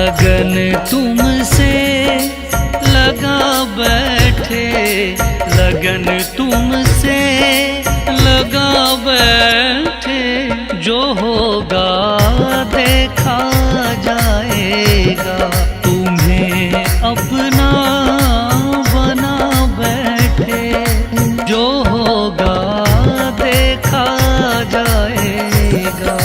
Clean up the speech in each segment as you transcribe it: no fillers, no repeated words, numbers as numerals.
लगन तुमसे लगा बैठे, लगन तुमसे लगा बैठे, जो होगा देखा जाएगा। तुम्हें अपना बना बैठे, जो होगा देखा जाएगा।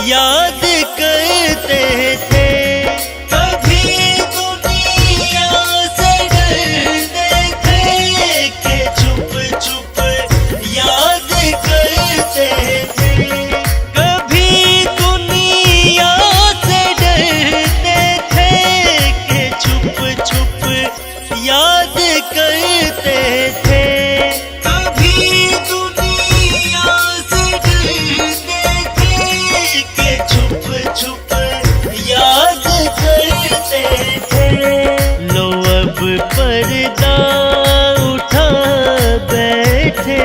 याद करते थे, कभी दुनिया से डरते थे कि चुप चुप याद करते थे। कभी दुनिया से डरते थे कि चुप चुप याद करते थे। पर्दा उठा बैठे,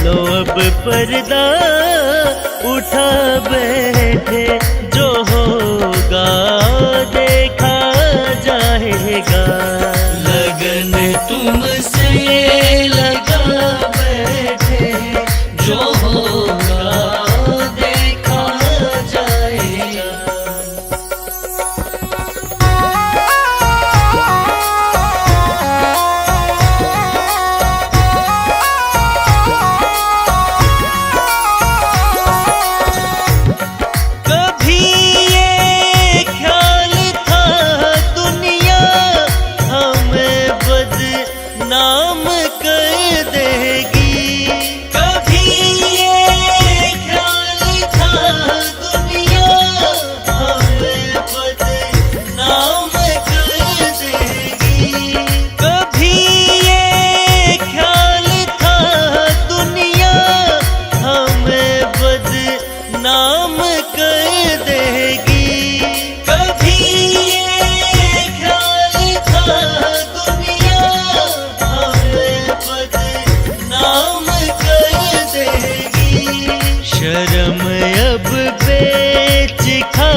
लो अब पर्दा उठा बैठे, जो होगा देखा जाएगा। लगन तुमसे लगा बैठे, जो होगा देखा जाएगा। नाम कर देगी, कभी ये ख्याल था दुनिया हमें बदनाम कर देगी। कभी ये ख्याल था दुनिया हमें बदनाम कर देगी। कभी ये ख्याल था नाम कर देगी। शर्म अब बेच खा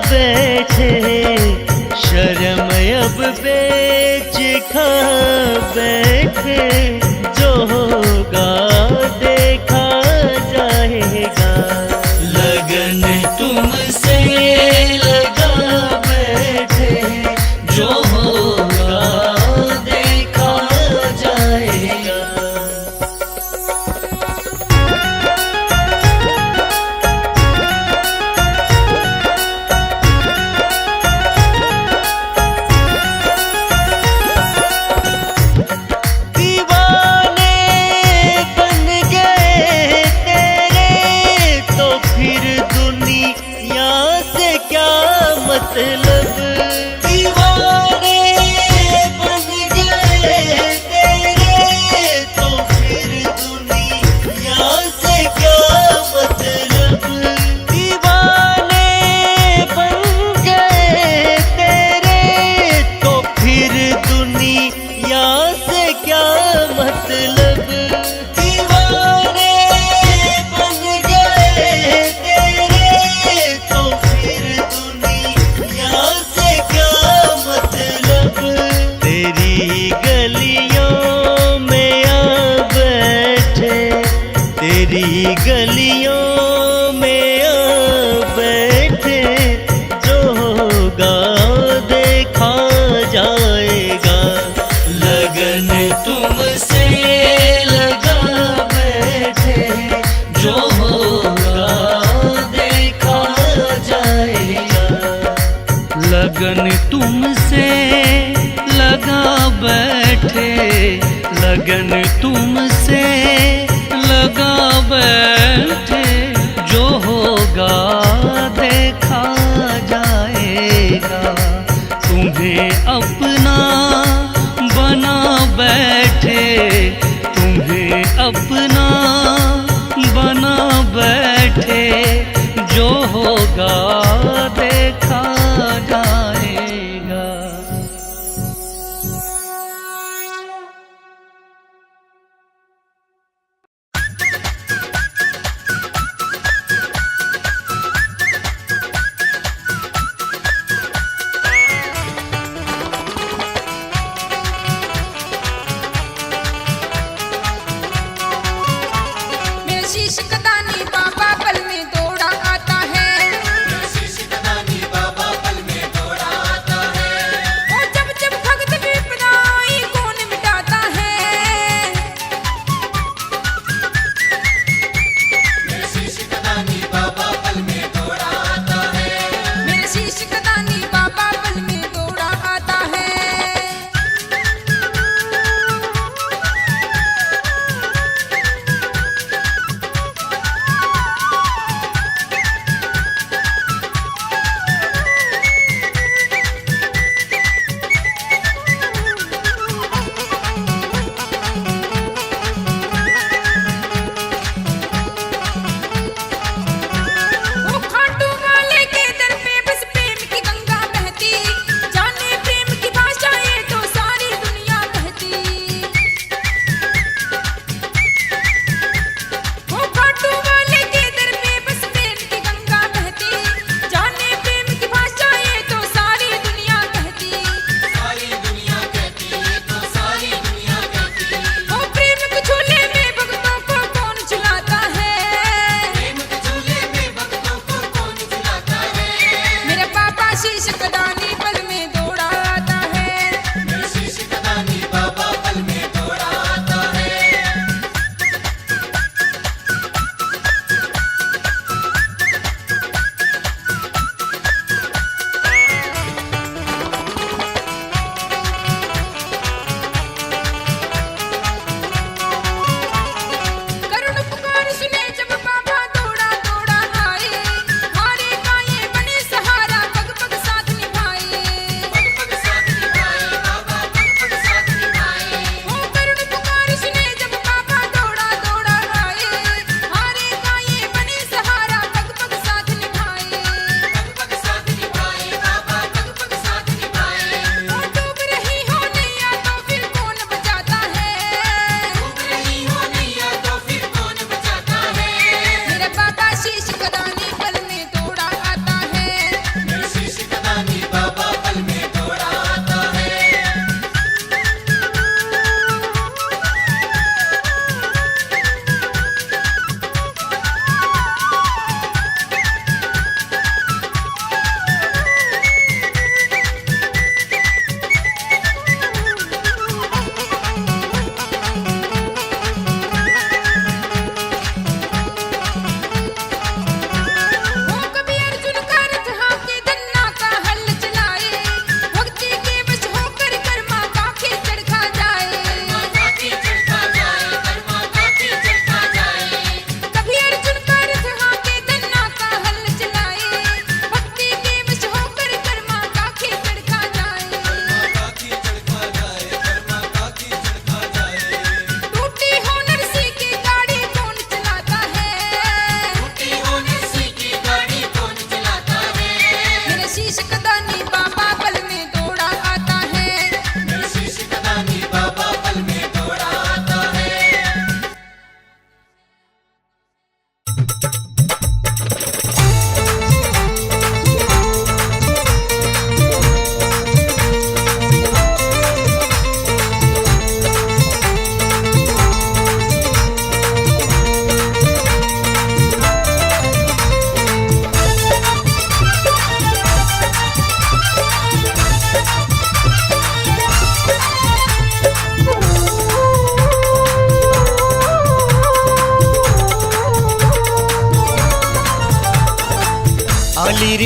बैठे, शर्म अब बेच खा बैठे, जो होगा देखा जाएगा। लगन तुमसे लगा बैठे, जो होगा देखा जाएगा। मतलब दीवाने बन गए तेरे, तो फिर दुनिया से क्या मतलब। दीवाने बन गए तेरे, तो फिर दुनिया से क्या मतलब। दीवाने बन गए तेरे, तो फिर से क्या मतलब। तेरी गलियों में आ बैठे, तेरी गलियों में आ बैठे, जो होगा देखा जाएगा। लगन तुमसे लगा बैठे, जो होगा देखा जाएगा। लगन तुमसे लगा बैठे, लगन तुमसे लगा बैठे, जो होगा देखा जाएगा। तुम्हें अपना बना बैठे, तुम्हें अपना बना बैठे,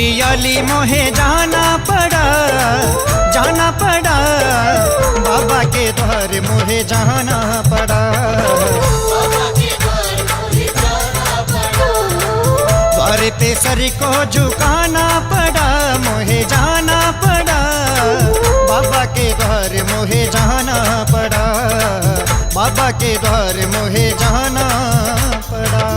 रियाली मोहे जाना पड़ा, जाना पड़ा, बाबा के द्वार मोहे जाना पड़ा। द्वार पे सर को झुकाना पड़ा, मोहे जाना पड़ा, बाबा के द्वार मोहे जाना पड़ा, बाबा के द्वार मोहे जाना पड़ा।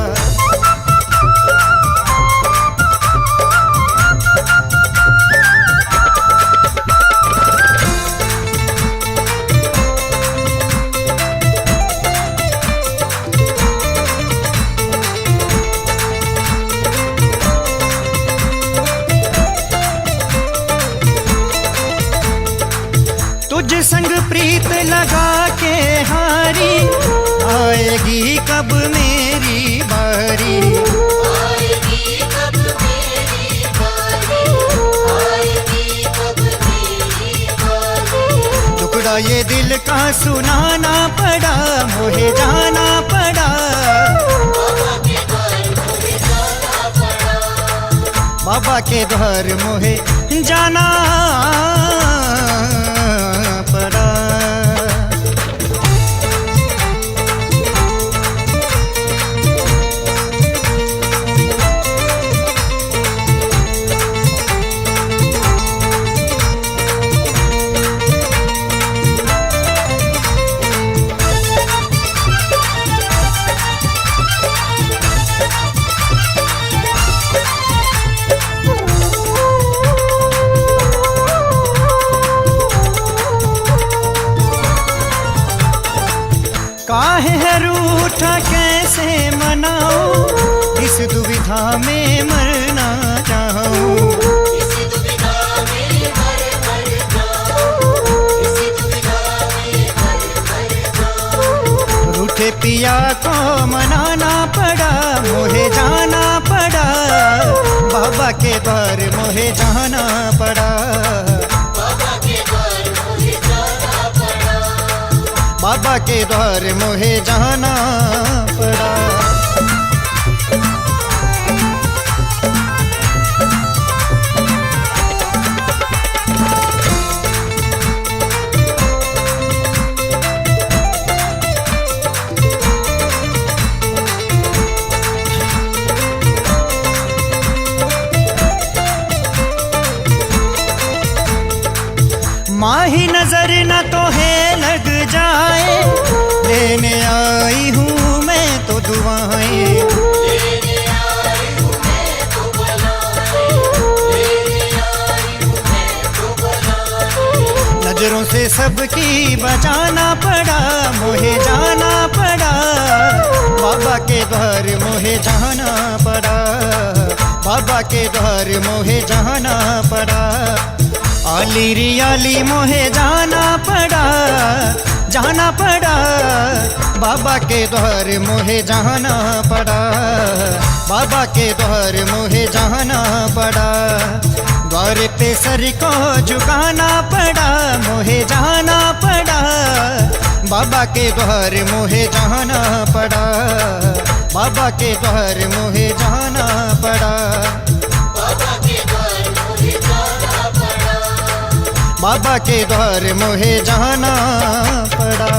तुझ संग प्रीत लगा के हारी, आएगी कब मेरी बारी, आएगी कब मेरी बारी, आएगी कब मेरी बारी। टुकड़ा ये दिल का सुनाना पड़ा, मोहे जाना पड़ा, बाबा के द्वार मोहे जाना पड़ा, बाबा के द्वार मोहे जाना पड़ा। काहे है रूठा कैसे मनाऊं, इस दुविधा में मरना चाहूं। इस दुविधा में मर जाऊं, इस दुविधा में मर जाऊं। रूठे पिया को मनाना पड़ा, मोहे जाना पड़ा, बाबा के द्वार मोहे जाना पड़ा, बाबा के द्वार मोहे जाना पड़ा, बाबा के द्वार मोहे जाना पड़ा। माही नजर न तो है लग जाए, लेने आई हूँ मैं तो दुआएं, लेने आई हूँ मैं तो बुलाए, लेने आई हूँ मैं तो बुलाए। नजरों से सबकी बचाना पड़ा, मोहे जाना पड़ा, बाबा के द्वार मोहे जाना पड़ा, बाबा के द्वार मोहे जाना पड़ा। आली रियाली मोहे जाना पड़ा, जाना पड़ा, बाबा के द्वार मोहे जाना पड़ा, बाबा के द्वार मोहे जाना पड़ा। द्वार पे सर को झुकाना पड़ा, मोहे जाना पड़ा, बाबा के द्वार मोहे जाना पड़ा, बाबा के द्वार मोहे जाना पड़ा, बाबा के द्वार मोहे जाना पड़ा, बाबा के द्वार मोहे जाना पड़ा।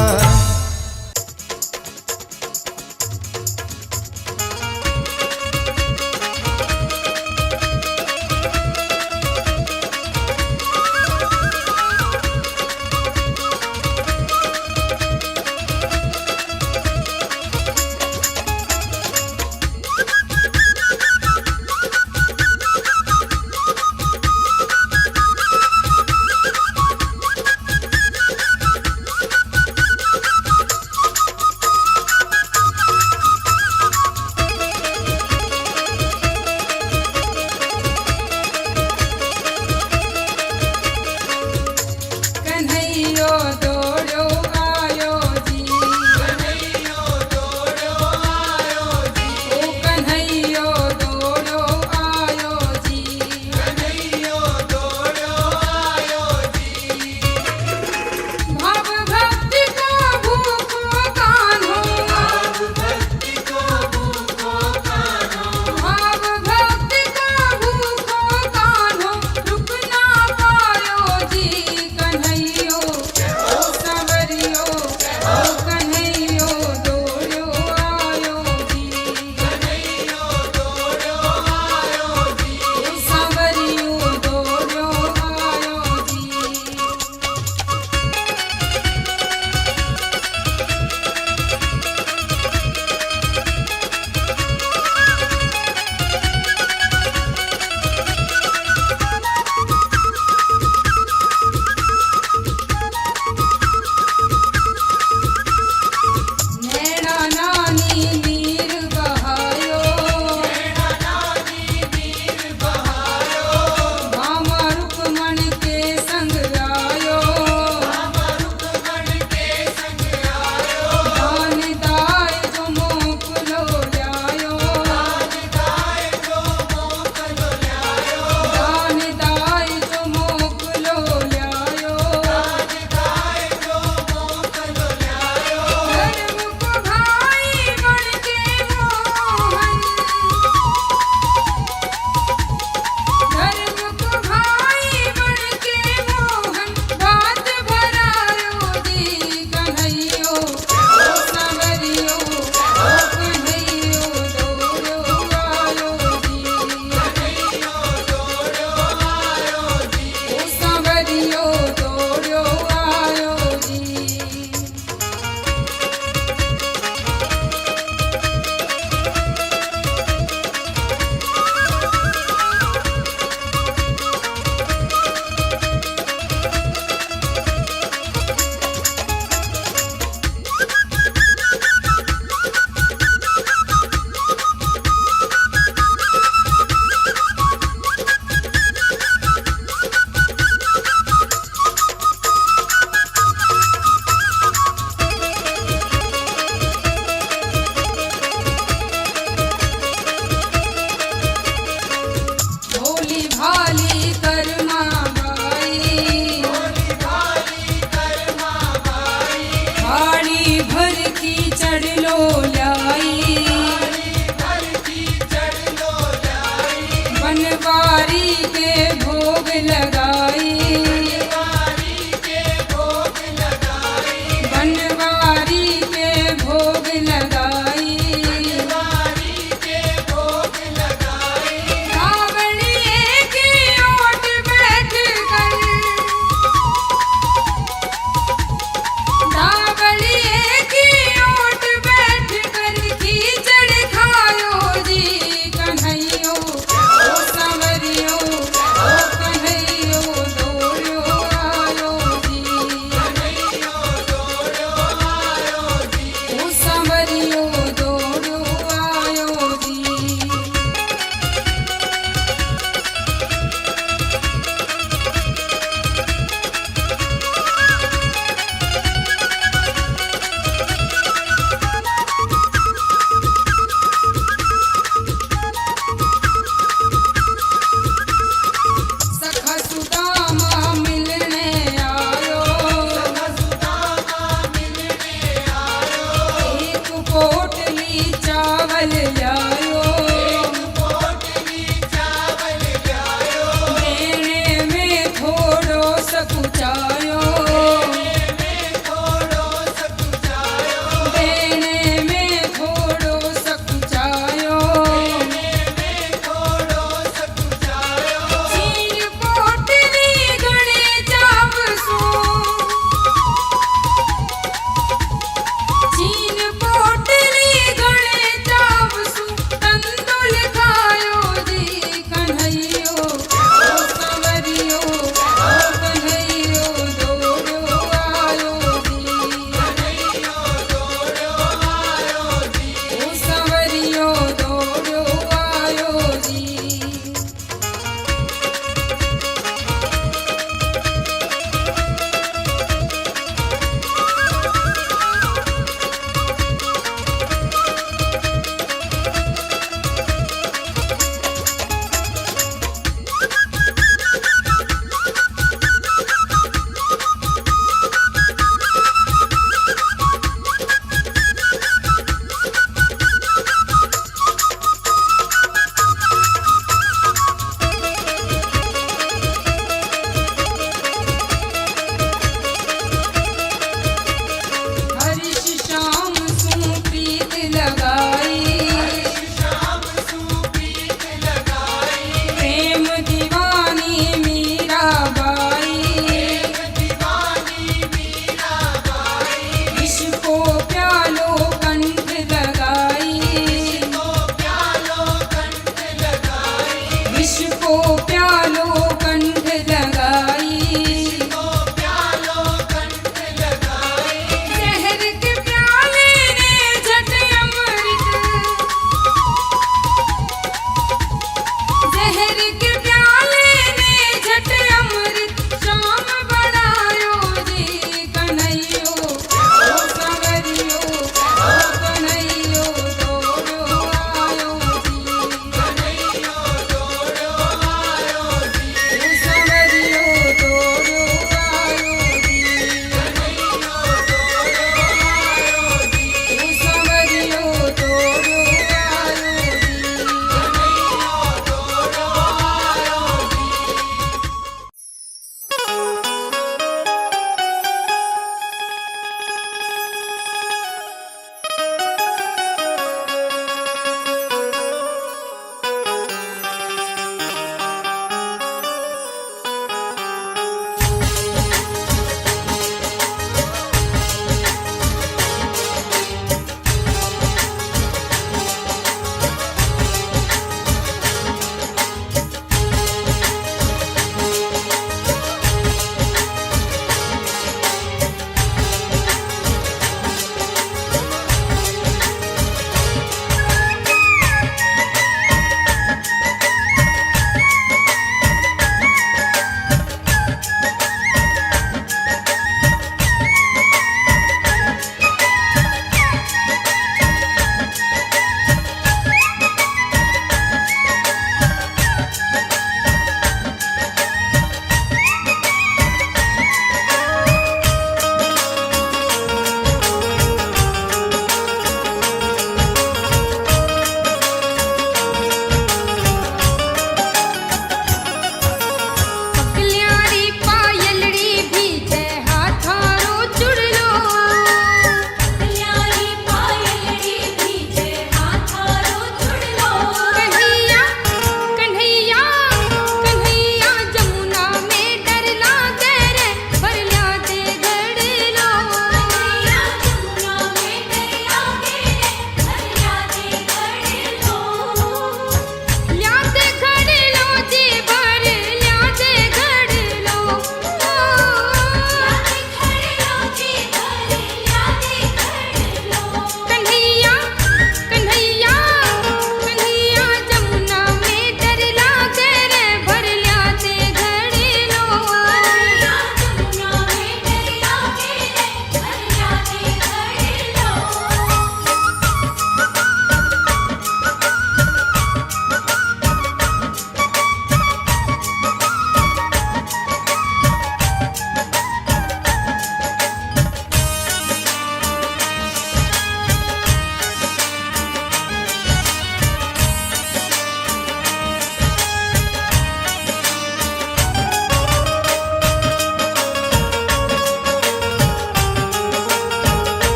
गलियों